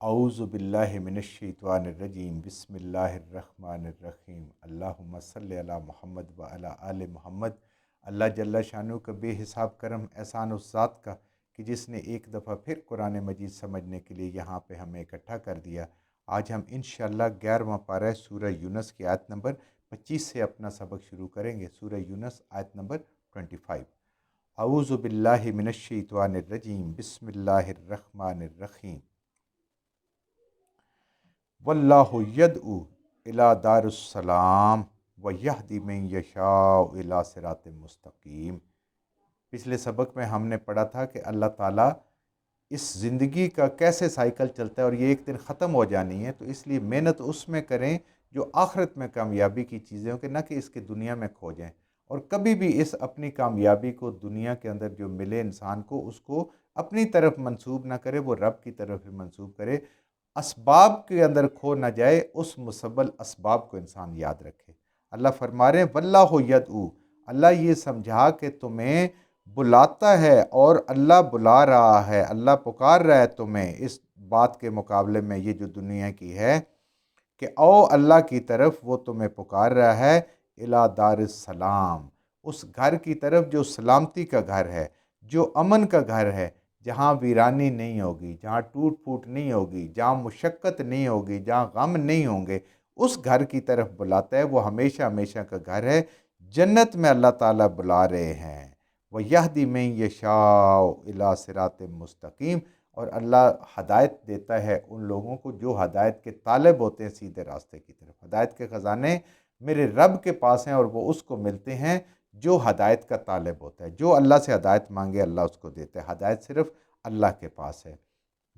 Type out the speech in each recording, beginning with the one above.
اعوذ باللہ من الشیطان الرجیم بسم اللہ الرحمن الرحیم اللہم صلی علی محمد و علی آل محمد۔ اللہ جل شانہ کا بے حساب کرم احسان اس ذات کا کہ جس نے ایک دفعہ پھر قرآن مجید سمجھنے کے لیے یہاں پہ ہمیں اکٹھا کر دیا۔ آج ہم انشاءاللہ 11واں پارہ سورہ یونس کی آیت نمبر 25 سے اپنا سبق شروع کریں گے۔ سورہ یونس آیت نمبر 25۔ اعوذ باللہ من الشیطان الرجیم بسم اللہ الرحمن الرحیم۔ واللہ یدعو الی دار السلام ویہدی من یشاء الی صراط مستقیم۔ پچھلے سبق میں ہم نے پڑھا تھا کہ اللہ تعالیٰ اس زندگی کا کیسے سائیکل چلتا ہے اور یہ ایک دن ختم ہو جانی ہے، تو اس لیے محنت اس میں کریں جو آخرت میں کامیابی کی چیزیں ہوں، کہ نہ کہ اس کے دنیا میں کھو جائیں۔ اور کبھی بھی اس اپنی کامیابی کو دنیا کے اندر جو ملے انسان کو، اس کو اپنی طرف منسوب نہ کرے، وہ رب کی طرف ہی منسوب کرے۔ اسباب کے اندر کھو نہ جائے، اس مسبل اسباب کو انسان یاد رکھے۔ اللہ فرما رہے ہیں واللہ یدعو، اللہ یہ سمجھا کہ تمہیں بلاتا ہے اور اللہ بلا رہا ہے، اللہ پکار رہا ہے تمہیں اس بات کے مقابلے میں، یہ جو دنیا کی ہے، کہ او اللہ کی طرف وہ تمہیں پکار رہا ہے، الی دار السلام، اس گھر کی طرف جو سلامتی کا گھر ہے، جو امن کا گھر ہے، جہاں ویرانی نہیں ہوگی، جہاں ٹوٹ پھوٹ نہیں ہوگی، جہاں مشقت نہیں ہوگی، جہاں غم نہیں ہوں گے، اس گھر کی طرف بلاتا ہے۔ وہ ہمیشہ ہمیشہ کا گھر ہے، جنت میں اللہ تعالیٰ بلا رہے ہیں۔ وَيَهْدِي مَن يَشَاءُ إِلَىٰ صِرَاطٍ مستقیم، اور اللہ ہدایت دیتا ہے ان لوگوں کو جو ہدایت کے طالب ہوتے ہیں سیدھے راستے کی طرف۔ ہدایت کے خزانے میرے رب کے پاس ہیں اور وہ اس کو ملتے ہیں جو ہدایت کا طالب ہوتا ہے۔ جو اللہ سے ہدایت مانگے اللہ اس کو دیتا ہے۔ ہدایت صرف اللہ کے پاس ہے۔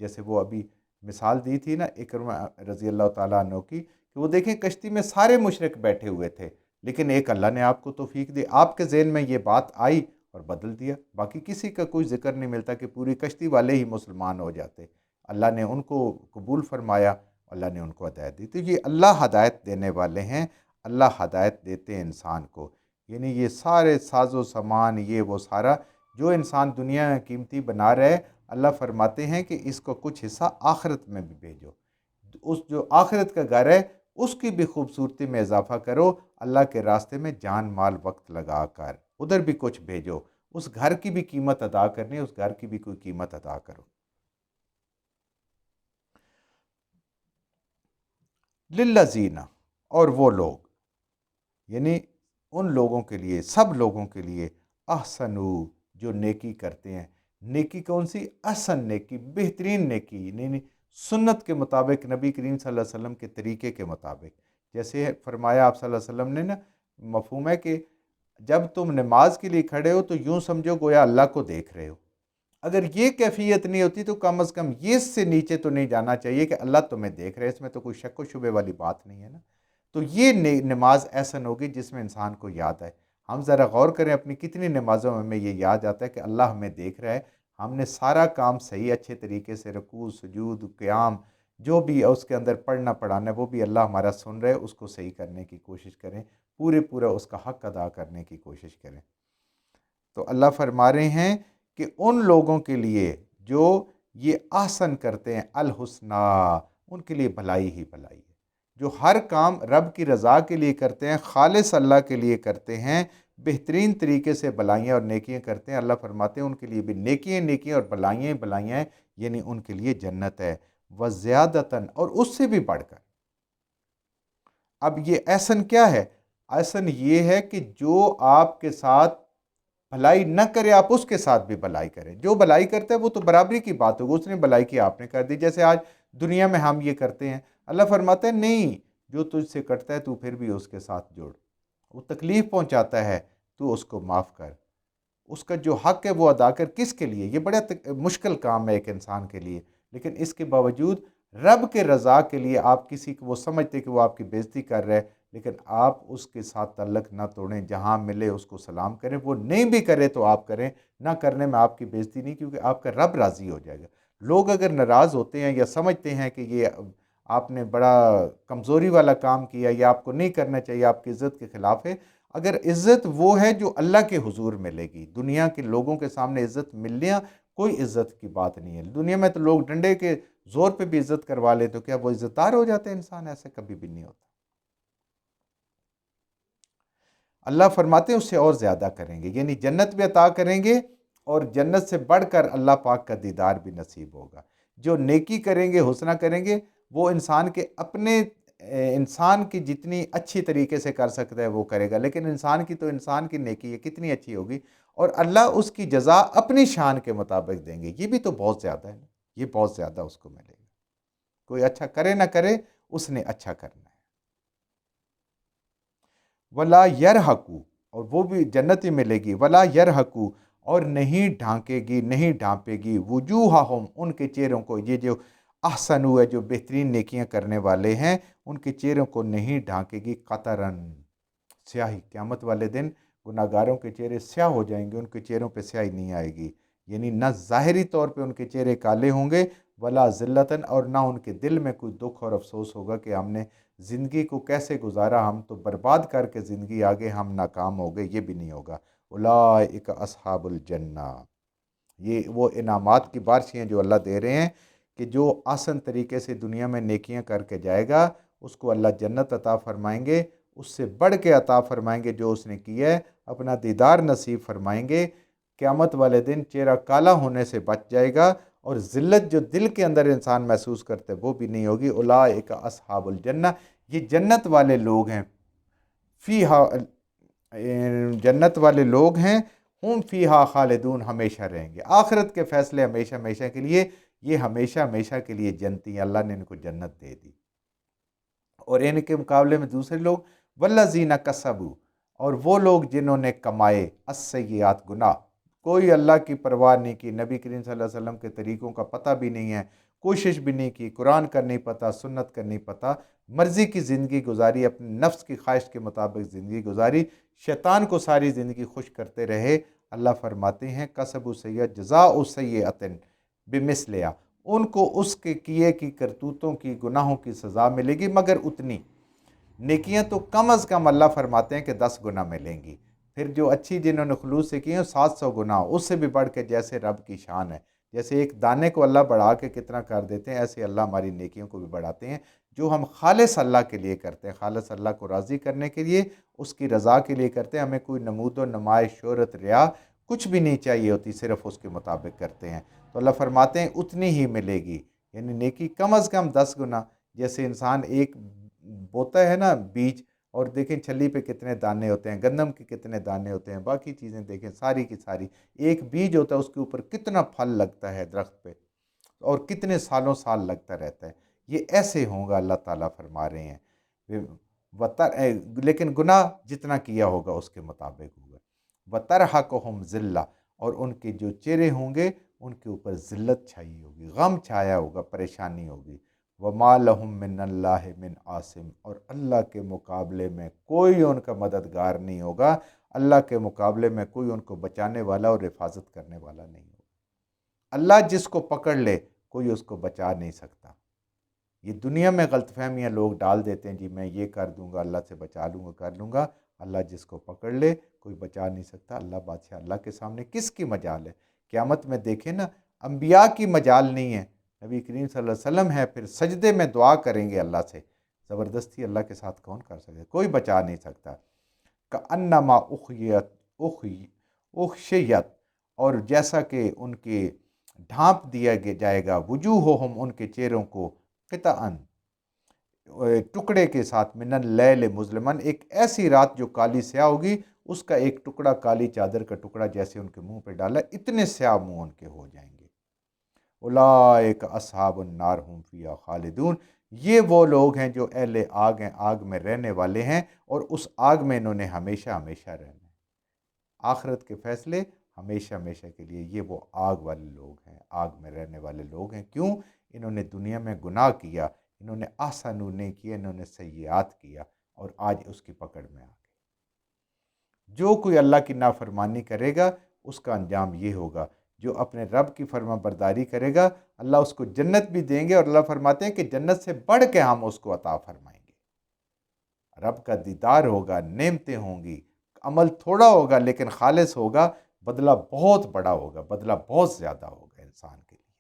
جیسے وہ ابھی مثال دی تھی نا اکرمہ رضی اللہ تعالیٰ عنہ کی، کہ وہ دیکھیں کشتی میں سارے مشرک بیٹھے ہوئے تھے، لیکن ایک اللہ نے آپ کو توفیق دی، آپ کے ذہن میں یہ بات آئی اور بدل دیا۔ باقی کسی کا کوئی ذکر نہیں ملتا کہ پوری کشتی والے ہی مسلمان ہو جاتے۔ اللہ نے ان کو قبول فرمایا، اللہ نے ان کو ہدایت دی۔ تو یہ اللہ ہدایت دینے والے ہیں، اللہ ہدایت دیتے ہیں انسان کو۔ یعنی یہ سارے ساز و سامان، یہ وہ سارا جو انسان دنیا میں قیمتی بنا رہے، اللہ فرماتے ہیں کہ اس کو کچھ حصہ آخرت میں بھی بھیجو۔ اس جو آخرت کا گھر ہے اس کی بھی خوبصورتی میں اضافہ کرو، اللہ کے راستے میں جان مال وقت لگا کر ادھر بھی کچھ بھیجو۔ اس گھر کی بھی قیمت ادا کرنی، اس گھر کی بھی کوئی قیمت ادا کرو۔ للذین، اور وہ لوگ، یعنی ان لوگوں کے لیے، سب لوگوں کے لیے، احسنو، جو نیکی کرتے ہیں۔ نیکی کون سی؟ احسن نیکی، بہترین نیکی، یعنی سنت کے مطابق، نبی کریم صلی اللہ علیہ وسلم کے طریقے کے مطابق۔ جیسے فرمایا آپ صلی اللہ علیہ وسلم نے نا، مفہوم ہے کہ جب تم نماز کے لیے کھڑے ہو تو یوں سمجھو گویا اللہ کو دیکھ رہے ہو۔ اگر یہ کیفیت نہیں ہوتی تو کم از کم یہ اس سے نیچے تو نہیں جانا چاہیے کہ اللہ تمہیں دیکھ رہے، اس میں تو کوئی شک و شبے والی بات نہیں ہے نا۔ تو یہ نماز ایسن ہوگی جس میں انسان کو یاد آئے۔ ہم ذرا غور کریں اپنی کتنی نمازوں میں ہمیں یہ یاد آتا ہے کہ اللہ ہمیں دیکھ رہا ہے، ہم نے سارا کام صحیح اچھے طریقے سے، رکوع، سجود، قیام، جو بھی اس کے اندر پڑھنا پڑھانا ہے وہ بھی اللہ ہمارا سن رہے، اس کو صحیح کرنے کی کوشش کریں، پورا اس کا حق ادا کرنے کی کوشش کریں۔ تو اللہ فرما رہے ہیں کہ ان لوگوں کے لیے جو یہ احسن کرتے ہیں، الحسنہ، ان کے لیے بھلائی ہی بھلائی ہے۔ جو ہر کام رب کی رضا کے لیے کرتے ہیں، خالص اللہ کے لیے کرتے ہیں، بہترین طریقے سے بھلائیاں اور نیکیاں کرتے ہیں، اللہ فرماتے ہیں ان کے لیے بھی نیکیاں اور بھلائیاں بھلائیاں ہیں، یعنی ان کے لیے جنت ہے۔ وزیادتاً، اور اس سے بھی بڑھ کر۔ اب یہ احسن کیا ہے؟ احسن یہ ہے کہ جو آپ کے ساتھ بھلائی نہ کرے آپ اس کے ساتھ بھی بھلائی کریں۔ جو بھلائی کرتا ہے وہ تو برابری کی بات ہوگی، اس نے بھلائی کی آپ نے کر دی۔ جیسے آج دنیا میں ہم یہ کرتے ہیں، اللہ فرماتا ہے نہیں، جو تجھ سے کٹتا ہے تو پھر بھی اس کے ساتھ جوڑ، وہ تکلیف پہنچاتا ہے تو اس کو معاف کر، اس کا جو حق ہے وہ ادا کر۔ کس کے لیے؟ یہ بڑا مشکل کام ہے ایک انسان کے لیے، لیکن اس کے باوجود رب کے رضا کے لیے آپ کسی کو، وہ سمجھتے کہ وہ آپ کی بےزتی کر رہے، لیکن آپ اس کے ساتھ تعلق نہ توڑیں، جہاں ملے اس کو سلام کریں، وہ نہیں بھی کرے تو آپ کریں، نہ کرنے میں آپ کی بےزتی نہیں، کیونکہ آپ کا رب راضی ہو جائے گا۔ لوگ اگر ناراض ہوتے ہیں یا سمجھتے ہیں کہ یہ آپ نے بڑا کمزوری والا کام کیا یا آپ کو نہیں کرنا چاہیے، آپ کی عزت کے خلاف ہے، اگر عزت وہ ہے جو اللہ کے حضور ملے گی، دنیا کے لوگوں کے سامنے عزت ملنا کوئی عزت کی بات نہیں ہے۔ دنیا میں تو لوگ ڈنڈے کے زور پہ بھی عزت کروا لے تو کیا وہ عزت دار ہو جاتے ہیں؟ انسان ایسے کبھی بھی نہیں ہوتا۔ اللہ فرماتے ہیں اس سے اور زیادہ کریں گے، یعنی جنت بھی عطا کریں گے اور جنت سے بڑھ کر اللہ پاک کا دیدار بھی نصیب ہوگا۔ جو نیکی کریں گے، حسنہ کریں گے، وہ انسان کے اپنے انسان کی جتنی اچھی طریقے سے کر سکتا ہے وہ کرے گا، لیکن انسان کی تو انسان کی نیکی ہے کتنی اچھی ہوگی، اور اللہ اس کی جزا اپنی شان کے مطابق دیں گے۔ یہ بھی تو بہت زیادہ ہے نا، یہ بہت زیادہ اس کو ملے گا۔ کوئی اچھا کرے نہ کرے، اس نے اچھا کرنا ہے۔ ولا یرحقو، اور وہ بھی جنت ہی ملے گی، ولا یرحقو، اور نہیں ڈھانکے گی، نہیں ڈھانپے گی، وجوہہم، ان کے چہروں کو، یہ جو احسنو ہے، جو بہترین نیکیاں کرنے والے ہیں، ان کے چہروں کو نہیں ڈھانکے گی قطرن، سیاہی۔ قیامت والے دن گناہ گاروں کے چہرے سیاہ ہو جائیں گے، ان کے چہروں پہ سیاہی نہیں آئے گی، یعنی نہ ظاہری طور پہ ان کے چہرے کالے ہوں گے، ولا ذلتن، اور نہ ان کے دل میں کوئی دکھ اور افسوس ہوگا کہ ہم نے زندگی کو کیسے گزارا، ہم تو برباد کر کے زندگی آگے ہم ناکام ہو گئے، یہ بھی نہیں ہوگا۔ اولئک اصحاب الجنہ، یہ وہ انعامات کی بارشیں ہیں جو اللہ دے رہے ہیں کہ جو آسن طریقے سے دنیا میں نیکیاں کر کے جائے گا اس کو اللہ جنت عطا فرمائیں گے، اس سے بڑھ کے عطا فرمائیں گے جو اس نے کیا ہے، اپنا دیدار نصیب فرمائیں گے۔ قیامت والے دن چہرہ کالا ہونے سے بچ جائے گا، اور ذلت جو دل کے اندر انسان محسوس کرتے وہ بھی نہیں ہوگی۔ اولئک اصحاب الجنہ، یہ جنت والے لوگ ہیں، فیہا، جنت والے لوگ ہیں، ہم فیہا خالدون، ہمیشہ رہیں گے۔ آخرت کے فیصلے ہمیشہ ہمیشہ کے لیے، یہ ہمیشہ ہمیشہ کے لیے جنتی ہیں، اللہ نے ان کو جنت دے دی۔ اور ان کے مقابلے میں دوسرے لوگ، والذین کسبوا، اور وہ لوگ جنہوں نے کمائے، السیئات، گناہ، کوئی اللہ کی پرواہ نہیں کی، نبی کریم صلی اللہ علیہ وسلم کے طریقوں کا پتہ بھی نہیں ہے، کوشش بھی نہیں کی، قرآن کا نہیں پتہ، سنت کا نہیں پتہ، مرضی کی زندگی گزاری، اپنے نفس کی خواہش کے مطابق زندگی گزاری، شیطان کو ساری زندگی خوش کرتے رہے۔ اللہ فرماتے ہیں کسبوا سیئۃ جزاء سیئۃ بمثلہا، ان کو اس کے کیے کی کرتوتوں کی، گناہوں کی سزا ملے گی مگر اتنی۔ نیکیاں تو کم از کم اللہ فرماتے ہیں کہ 10 گنا ملیں گی، پھر جو اچھی جنہوں نے خلوص سے کی ہیں 700 گنا، اس سے بھی بڑھ کے، جیسے رب کی شان ہے، جیسے ایک دانے کو اللہ بڑھا کے کتنا کر دیتے ہیں، ایسے اللہ ہماری نیکیوں کو بھی بڑھاتے ہیں، جو ہم خالص اللہ کے لیے کرتے ہیں، خالص اللہ کو راضی کرنے کے لیے، اس کی رضا کے لیے کرتے ہیں۔ ہمیں کوئی نمود و نمائش، شہرت، ریا کچھ بھی نہیں چاہیے ہوتی، صرف اس کے مطابق کرتے ہیں، تو اللہ فرماتے ہیں اتنی ہی ملے گی، یعنی نیکی کم از کم 10 گنا۔ جیسے انسان ایک بوتا ہے نا بیج، اور دیکھیں چھلی پہ کتنے دانے ہوتے ہیں، گندم کے کتنے دانے ہوتے ہیں، باقی چیزیں دیکھیں ساری کی ساری، ایک بیج ہوتا ہے اس کے اوپر کتنا پھل لگتا ہے درخت پہ، اور کتنے سالوں سال لگتا رہتا ہے، یہ ایسے ہوں گا اللہ تعالیٰ فرما رہے ہیں۔ لیکن گناہ جتنا کیا ہوگا اس کے مطابق ہوگا۔ وَتَرْحَقُهُمْ ذِلَّةٌ، اور ان کے جو چہرے ہوں گے ان کے اوپر ذلت چھائی ہوگی، غم چھایا ہوگا، پریشانی ہوگی۔ وَمَا لَهُم مِّنَ اللَّهِ مِنْ عَاصِمٍ، اور اللہ کے مقابلے میں کوئی ان کا مددگار نہیں ہوگا، اللہ کے مقابلے میں کوئی ان کو بچانے والا اور حفاظت کرنے والا نہیں ہوگا۔ اللہ جس کو پکڑ لے کوئی اس کو بچا نہیں سکتا۔ یہ دنیا میں غلط فہمیاں لوگ ڈال دیتے ہیں، جی میں یہ کر دوں گا، اللہ سے بچا لوں گا، کر لوں گا۔ اللہ جس کو پکڑ لے کوئی بچا نہیں سکتا۔ اللہ بادشاہ، اللہ کے سامنے کس کی مجال ہے؟ قیامت میں دیکھیں نا، انبیاء کی مجال نہیں ہے، نبی کریم صلی اللہ علیہ وسلم ہے، پھر سجدے میں دعا کریں گے اللہ سے، زبردستی اللہ کے ساتھ کون کر سکتا ہے؟ کوئی بچا نہیں سکتا۔ کأنما اغشیت، اور جیسا کہ ان کے ڈھانپ دیا جائے گا، وجوہہم، ان کے چہروں کو، قطعاً، ٹکڑے کے ساتھ، من اللیل مظلماً، ایک ایسی رات جو کالی سیاہ ہوگی، اس کا ایک ٹکڑا، کالی چادر کا ٹکڑا جیسے ان کے منہ پہ ڈالا، اتنے سیاہ منہ ان کے ہو جائیں گے۔ اولئک اصحاب النار هم فیہا خالدون، یہ وہ لوگ ہیں جو اہل آگ ہیں، آگ میں رہنے والے ہیں، اور اس آگ میں انہوں نے ہمیشہ ہمیشہ رہنا ہے۔ آخرت کے فیصلے ہمیشہ ہمیشہ کے لیے، یہ وہ آگ والے لوگ ہیں، آگ میں رہنے والے لوگ ہیں۔ کیوں؟ انہوں نے دنیا میں گناہ کیا، انہوں نے احسن نہیں کیا، انہوں نے سیئات کیا، اور آج اس کی پکڑ میں آ گئے۔ جو کوئی اللہ کی نافرمانی کرے گا اس کا انجام یہ ہوگا، جو اپنے رب کی فرما برداری کرے گا اللہ اس کو جنت بھی دیں گے، اور اللہ فرماتے ہیں کہ جنت سے بڑھ کے ہم اس کو عطا فرمائیں گے۔ رب کا دیدار ہوگا، نعمتیں ہوں گی، عمل تھوڑا ہوگا لیکن خالص ہوگا، بدلہ بہت بڑا ہوگا، بدلہ بہت زیادہ ہوگا انسان کے لیے۔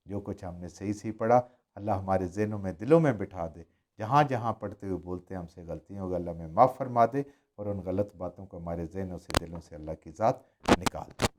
جو کچھ ہم نے صحیح صحیح پڑھا اللہ ہمارے ذہنوں میں دلوں میں بٹھا دے، جہاں جہاں پڑھتے ہوئے بولتے ہیں ہم سے غلطیاں ہوگا اللہ میں معاف فرما دے، اور ان غلط باتوں کو ہمارے ذہنوں سے دلوں سے اللہ کی ذات نکال دے۔